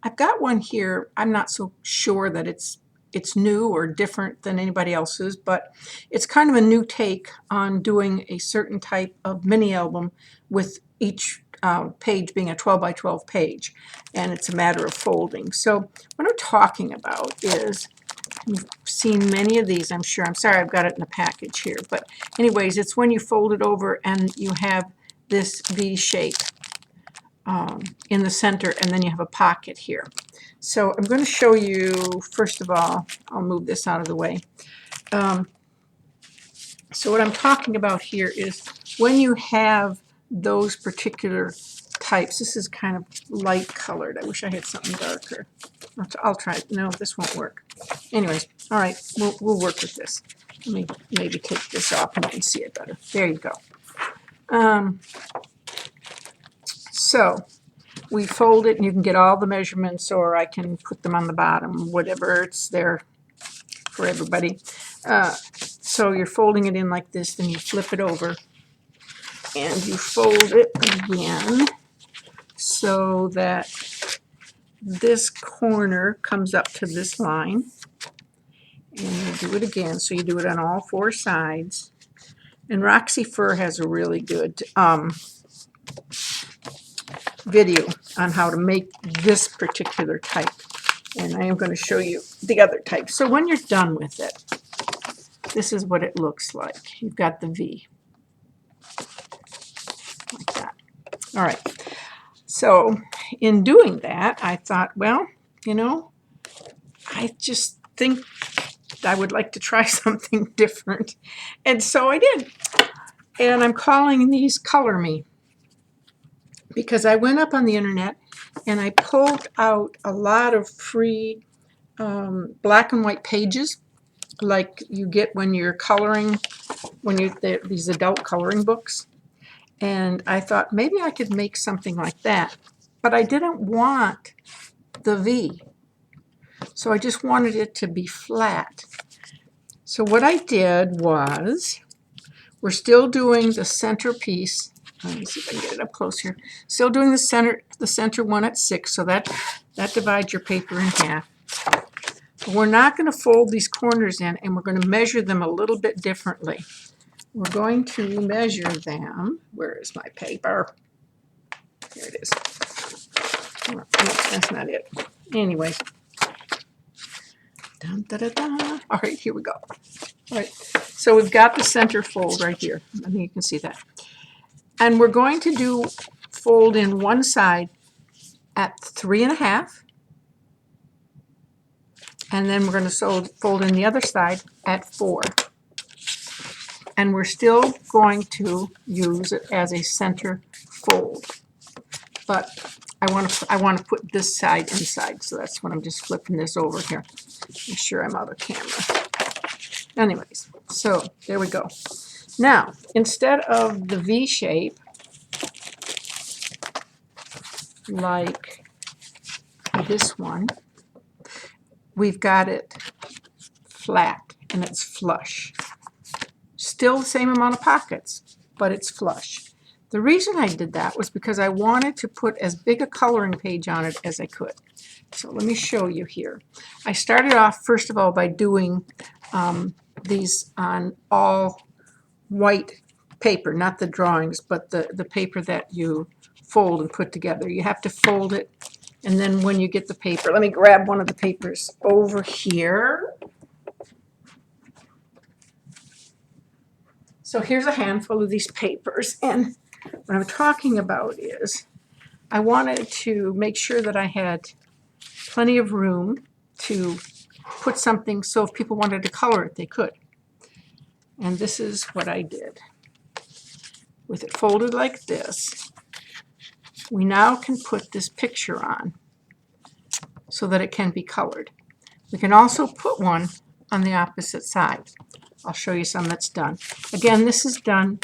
I've got one here. I'm not so sure that it's new or different than anybody else's, but it's kind of a new take on doing a certain type of mini album with each page being a 12 by 12 page, and it's a matter of folding. So what I'm talking about is, you've seen many of these, I'm sure. I'm sorry I've got it in a package here, but anyways, it's when you fold it over and you have this V shape in the center, and then you have a pocket here. So I'm going to show you, first of all, I'll move this out of the way. So what I'm talking about here is when you have those particular types. This is kind of light colored. I wish I had something darker. I'll try it. No, this won't work. Anyways, all right, we'll work with this. Let me maybe take this off and you can see it better. There you go. So we fold it, and you can get all the measurements, or I can put them on the bottom, whatever, it's there for everybody. So you're folding it in like this, then you flip it over, and you fold it again so that this corner comes up to this line, and you do it again. So you do it on all four sides. And Roxy Fur has a really good video on how to make this particular type, and I am going to show you the other type. So when you're done with it, this is what it looks like. You've got the V like that. All right, so in doing that, I thought, well, you know, I just think I would like to try something different, and so I did. And I'm calling these Color Me, because I went up on the internet and I pulled out a lot of free black and white pages like you get when you're coloring, when you these adult coloring books. And I thought maybe I could make something like that, but I didn't want the V. So I just wanted it to be flat. So what I did was, we're still doing the center piece. Let me see if I can get it up close here. Still doing the center one at 6, so that divides your paper in half. But we're not going to fold these corners in, and we're going to measure them a little bit differently. We're going to measure them. Where is my paper? Here it is. No, that's not it. Anyways. Dun, da, da, da. All right, here we go. All right, so we've got the center fold right here. I think you can see that. And we're going to do fold in one side at 3.5, and then we're going to fold in the other side at 4. And we're still going to use it as a center fold, but I want to put this side inside, so that's when I'm just flipping this over here. Make sure I'm out of camera. Anyways, so there we go. Now, instead of the V shape, like this one, we've got it flat and it's flush. Still the same amount of pockets, but it's flush. The reason I did that was because I wanted to put as big a coloring page on it as I could. So let me show you here. I started off, first of all, by doing these on all white paper, not the drawings, but the paper that you fold and put together. You have to fold it, and then when you get the paper, let me grab one of the papers over here. So here's a handful of these papers, and what I'm talking about is I wanted to make sure that I had plenty of room to put something so if people wanted to color it, they could. And this is what I did. With it folded like this, we now can put this picture on so that it can be colored. We can also put one on the opposite side. I'll show you some that's done. Again, this is done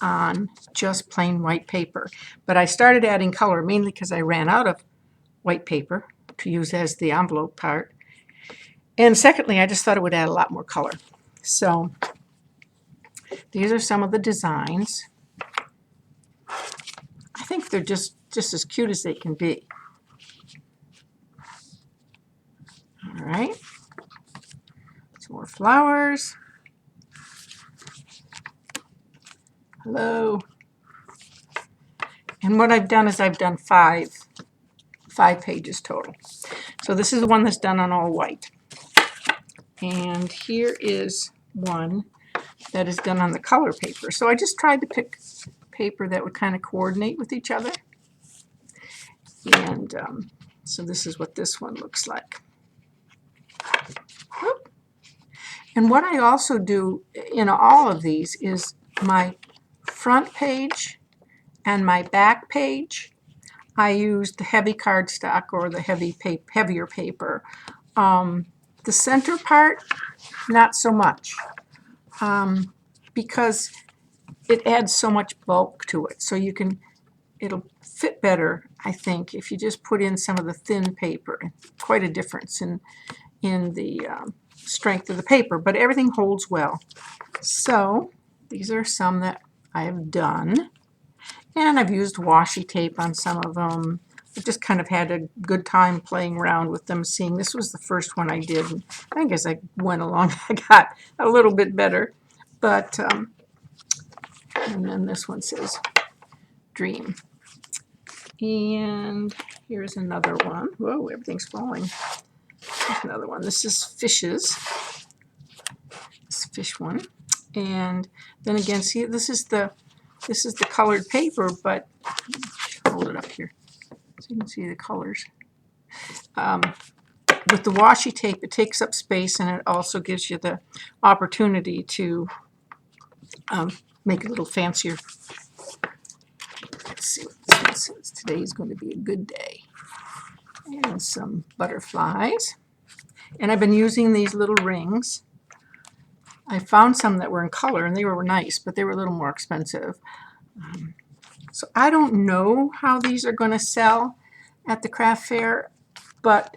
on just plain white paper, but I started adding color mainly because I ran out of white paper to use as the envelope part. And secondly, I just thought it would add a lot more color. So these are some of the designs. I think they're just as cute as they can be. All right. Some more flowers. Hello. And what I've done is I've done five pages total. So this is the one that's done on all white. And here is one that is done on the color paper. So I just tried to pick paper that would kind of coordinate with each other. And so this is what this one looks like. Whoop. And what I also do in all of these is my front page and my back page, I use the heavy cardstock or the heavier paper. The center part, not so much, because it adds so much bulk to it. So it'll fit better, I think, if you just put in some of the thin paper. Quite a difference in the strength of the paper, but everything holds well. So these are some that I have done. And I've used washi tape on some of them. I just kind of had a good time playing around with them, seeing this was the first one I did. And I think as I went along, I got a little bit better. But, and then this one says Dream. And here's another one. Whoa, everything's falling. Here's another one. This is Fishes. This fish one. And then again, see, this is the colored paper, but hold it up here so you can see the colors. With the washi tape, it takes up space, and it also gives you the opportunity to make it a little fancier. Let's see what this one says. Today is going to be a good day. And some butterflies. And I've been using these little rings. I found some that were in color, and they were nice, but they were a little more expensive. So I don't know how these are going to sell at the craft fair, but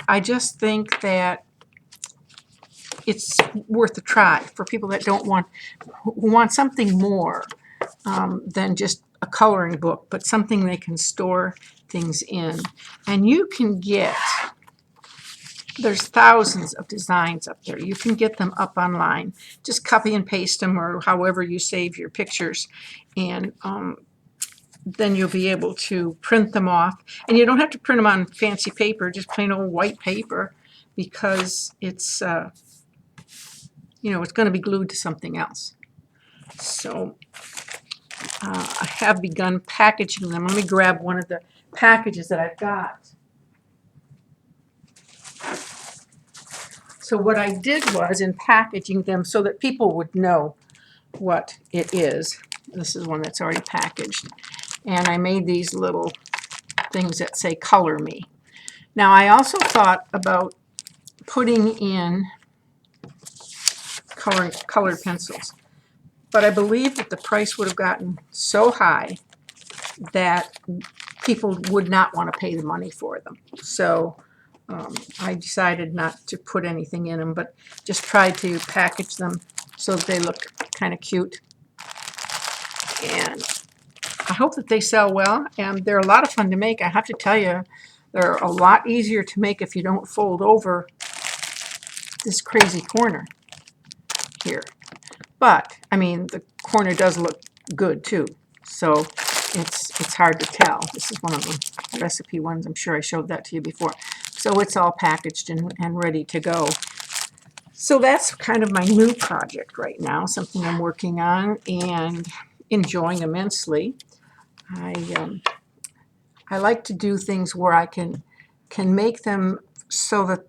I just think that it's worth a try for people that who want something more than just a coloring book, but something they can store things in. And you can get, there's thousands of designs up there. You can get them up online. Just copy and paste them, or however you save your pictures, and then you'll be able to print them off. And you don't have to print them on fancy paper, just plain old white paper, because it's it's going to be glued to something else. So I have begun packaging them. Let me grab one of the packages that I've got. So what I did was, in packaging them so that people would know what it is. This is one that's already packaged. And I made these little things that say Color Me. Now I also thought about putting in colored pencils, but I believe that the price would have gotten so high that people would not want to pay the money for them. So I decided not to put anything in them, but just tried to package them so that they look kind of cute. And I hope that they sell well, and they're a lot of fun to make. I have to tell you, they're a lot easier to make if you don't fold over this crazy corner here. But, I mean, the corner does look good too, so it's hard to tell. This is one of the recipe ones. I'm sure I showed that to you before. So it's all packaged and ready to go. So that's kind of my new project right now, something I'm working on and enjoying immensely. I like to do things where I can make them so that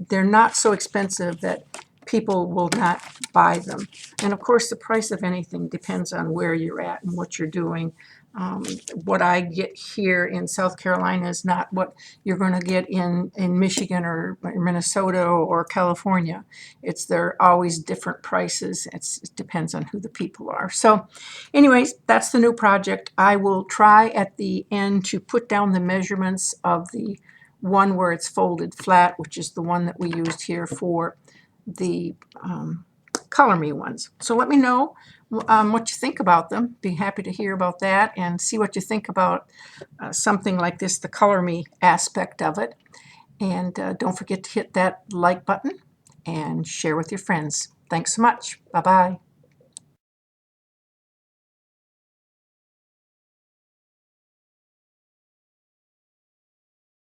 they're not so expensive that people will not buy them. And of course, the price of anything depends on where you're at and what you're doing. What I get here in South Carolina is not what you're going to get in Michigan or Minnesota or California. They're always different prices. It depends on who the people are. So anyways, that's the new project. I will try at the end to put down the measurements of the one where it's folded flat, which is the one that we used here for the Color Me ones. So let me know what you think about them. Be happy to hear about that and see what you think about something like this, the Color Me aspect of it. And don't forget to hit that like button and share with your friends. Thanks so much. Bye-bye.